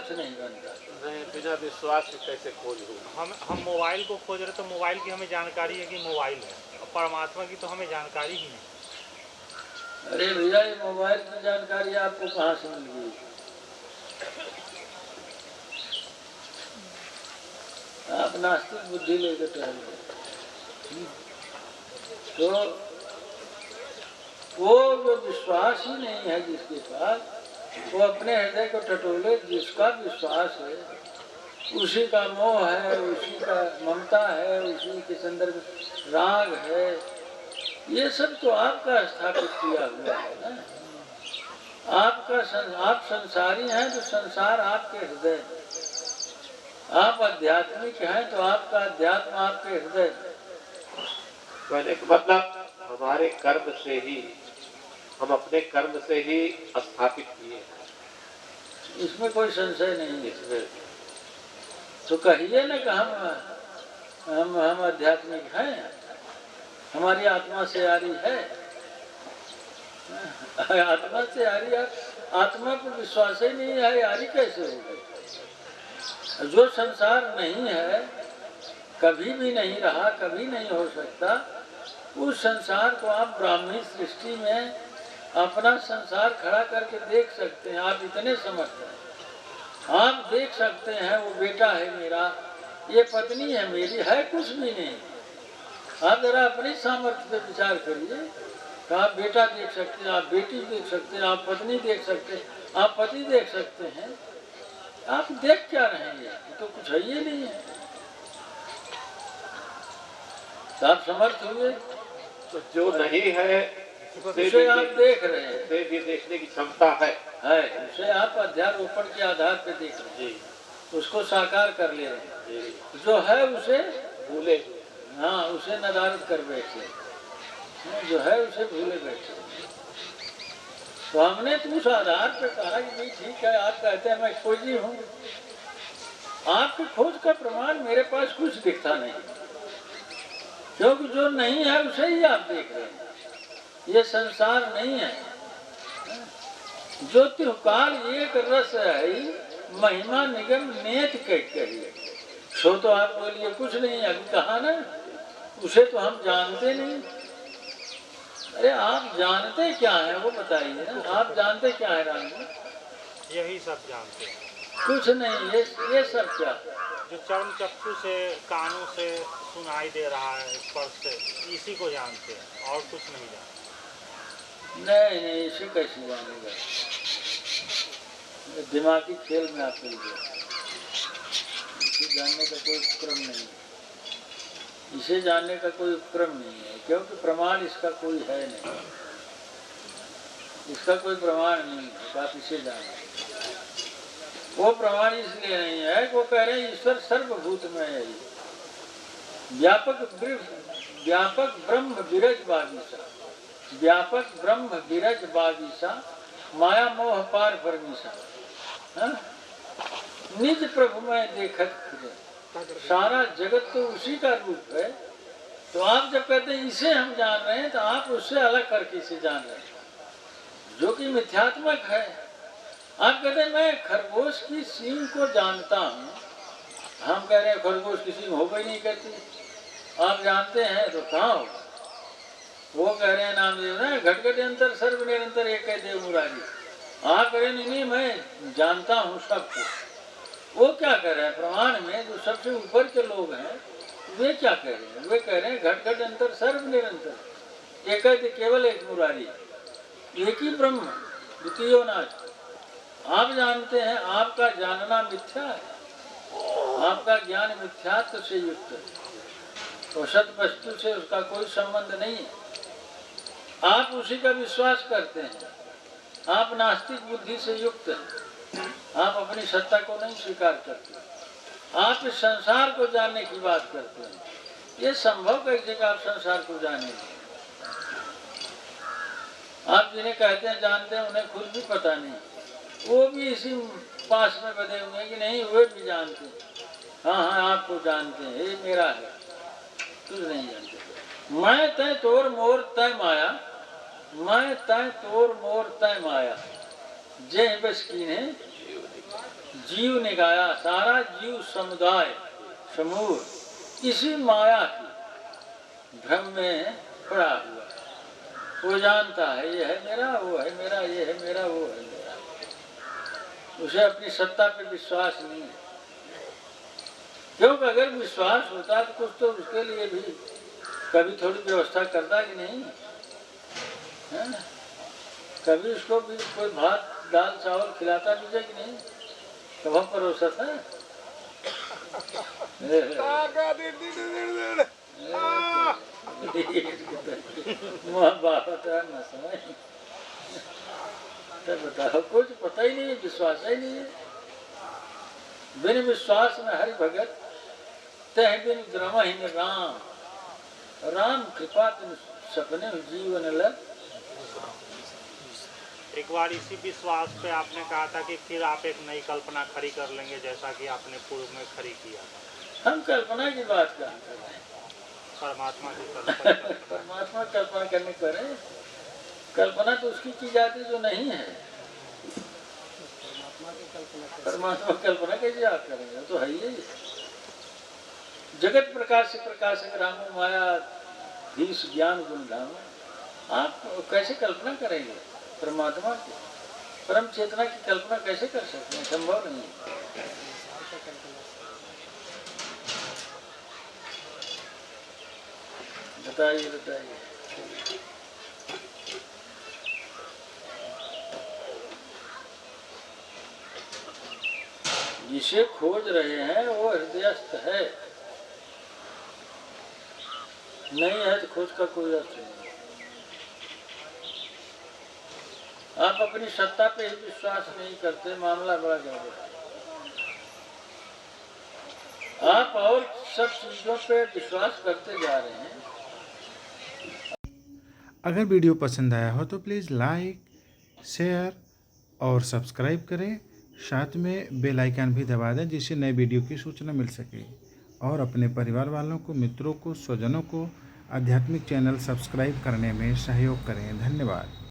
कुछ नहीं बनता। नहीं, बिना विश्वास के कैसे खोज हो? हम मोबाइल को खोज रहे तो मोबाइल की हमें जानकारी है कि मोबाइल है, और परमात्मा की तो हमें जानकारी ही नहीं। अरे भैया, ये मोबाइल की जानकारी आपको कहाँ से मिल गई? आप नास्तिक बुद्धि लेकर टहल गए। तो वो जो विश्वास ही नहीं है जिसके पास, वो अपने हृदय को टटोले। जिसका विश्वास है उसी का मोह है, उसी का ममता है, उसी के संदर्भ राग है। ये सब तो आपका स्थापित किया हुआ है ना। आप संसारी हैं तो संसार आपके हृदय में। आप आध्यात्मिक हैं तो आपका अध्यात्म आपके हृदय में। कहने का मतलब हमारे कर्म से ही, हम अपने कर्म से ही स्थापित किए हैं, इसमें कोई संशय नहीं है। इसमें तो कहिए ना कि हम आध्यात्मिक हैं, हमारी आत्मा से यारी है। आत्मा से यारी है, आत्मा पर विश्वास ही नहीं है, यारी कैसे होगी? जो संसार नहीं है, कभी भी नहीं रहा, कभी नहीं हो सकता, उस संसार को आप ब्राह्मी सृष्टि में अपना संसार खड़ा करके देख सकते हैं। आप इतने समर्थ हैं, आप देख सकते हैं वो बेटा है मेरा, ये पत्नी है मेरी, है कुछ भी नहीं। आप जरा अपनी सामर्थ्य पे विचार करिए। तो आप बेटा देख सकते हैं, आप बेटी देख सकते हैं, आप पत्नी देख सकते हैं, आप पति देख सकते हैं। आप देख क्या रहे हैं? ये तो कुछ है ही नहीं है। तो आप समर्थ हुए, तो जो नहीं है उसे आप देख रहे हैं, उसे भी देखने की क्षमता है। उसे आप अध्यारोपण के आधार पे देख रहे हैं, उसको साकार कर ले रहे हैं। जो है उसे भूले हुए, हाँ, उसे नदारत कर बैठे, जो है उसे भूले बैठे। तो हमने तो उस आधार पर कहा कि भाई ठीक है, आप कहते हैं मैं खोजी हूँ। आपकी खोज का प्रमाण मेरे पास कुछ दिखता नहीं, क्योंकि जो नहीं है उसे ही आप देख रहे हैं। ये संसार नहीं है। जो त्योकाल एक रस है, महिमा निगम नेत कहिए। सो तो आप बोलिए कुछ नहीं, अभी कहा ना, उसे तो हम जानते नहीं। अरे आप जानते क्या है वो बताइए ना, आप जानते क्या है राम जी? यही सब जानते हैं, कुछ नहीं। ये सब क्या, जो चर्म चक्षु से, कानों से सुनाई दे रहा है, स्पर्श से, इसी को जानते हैं और कुछ नहीं जानते। नहीं, इसे कैसे जानेगा? दिमागी खेल में आप इसे जानने का कोई उपक्रम नहीं है। इसे जानने का कोई उपक्रम नहीं है, क्योंकि प्रमाण इसका कोई है नहीं। इसका कोई प्रमाण नहीं है कि आप इसे जानें। वो प्रमाण इसलिए नहीं है, वो कह रहे हैं ईश्वर सर्वभूत में है। व्यापक ब्रह्म विरज बागीसा, व्यापक ब्रह्म विरज बागीसा, माया मोह पार परमीसा। निज प्रभु में देखत फिरे, सारा जगत तो उसी का रूप है। तो आप जब कहते हैं इसे हम जान रहे हैं, तो आप उससे अलग करके इसे जान रहे हैं, जो कि मिथ्यात्मक है। आप कहते हैं मैं खरगोश की सींग को जानता हूँ, हम कह रहे हैं खरगोश की सींग हो गई नहीं करती। आप जानते हैं तो कहाँ हो? वो कह रहे हैं नामदेव ना, घटघट अंतर सर्व निरंतर एक है देव मुरारी। आप कह रहे नहीं, मैं जानता हूँ सबको। वो क्या कह रहे हैं? प्रमाण में जो सबसे ऊपर के लोग हैं वे क्या कह रहे हैं? वे कह रहे हैं घट घट अंतर सर्व निरंतर एक है केवल एक मुरारी, एक ही ब्रह्म, द्वितीयो नाथ। आप जानते हैं आपका जानना मिथ्या है, आपका ज्ञान मिथ्यात्व से युक्त है, तो सत वस्तु से उसका कोई संबंध नहीं है। आप उसी का विश्वास करते हैं, आप नास्तिक बुद्धि से युक्त हैं, आप अपनी सत्ता को नहीं स्वीकार करते, आप इस संसार को जानने की बात करते हैं। ये संभव कैसे कि आप संसार को जानेंगे? आप जिन्हें कहते हैं जानते हैं, उन्हें खुद भी पता नहीं, वो भी इसी पास में बधे हुए हैं कि नहीं वे भी जानते हैं। हाँ, आपको जानते हैं, ये मेरा है, कुछ नहीं जानते। मैं तय तोर मोर तय माया, मैं तय तोर मोर तय माया, जय बस कीने जीव ने गाया, सारा जीव समुदाय समूह इसी माया की भ्रम में पड़ा हुआ। वो जानता है ये है मेरा, वो है मेरा, ये है मेरा, वो है मेरा। उसे अपनी सत्ता पे विश्वास नहीं है। क्योंकि अगर विश्वास होता तो कुछ तो उसके लिए भी कभी थोड़ी व्यवस्था करता कि नहीं है? कभी उसको भी कोई भात दाल चावल खिलाता भी कि नहीं? कब परोसा था? तो बताओ, कुछ पता ही नहीं है, विश्वास ही नहीं है। बिन विश्वास में हरि भगत तह बिन द्रमहि न राम, राम कृपा तिन सपने जीवन लग। एक बार इसी विश्वास पे आपने कहा था कि फिर आप एक नई कल्पना खड़ी कर लेंगे, जैसा कि आपने पूर्व में खड़ी किया था। हम कल्पना की बात कहाँ कर रहे हैं? परमात्मा की कल्पना। परमात्मा कल्पना करने पर कल्पना तो उसकी की जाती जो नहीं है। परमात्मा कल्पना कैसे आप करेंगे? तो है ही जगत प्रकाश से प्रकाशक रामो माया धीश ज्ञान गुण धाम। आप कैसे कल्पना करेंगे परमात्मा की? परम चेतना की कल्पना कैसे कर सकते हैं? संभव नहीं है। बताइए बताइए। जिसे खोज रहे हैं वो हृदयस्थ है, नहीं है तो खोज का कोई अर्थ नहीं। आप अपनी सत्ता पे ही विश्वास नहीं करते, मामला बड़ा गड़बड़ है। आप और सब चीजों पे विश्वास करते जा रहे हैं। अगर वीडियो पसंद आया हो तो प्लीज़ लाइक, शेयर और सब्सक्राइब करें। साथ में बेल आइकन भी दबा दें जिससे नए वीडियो की सूचना मिल सके। और अपने परिवार वालों को, मित्रों को, स्वजनों को आध्यात्मिक चैनल सब्सक्राइब करने में सहयोग करें। धन्यवाद।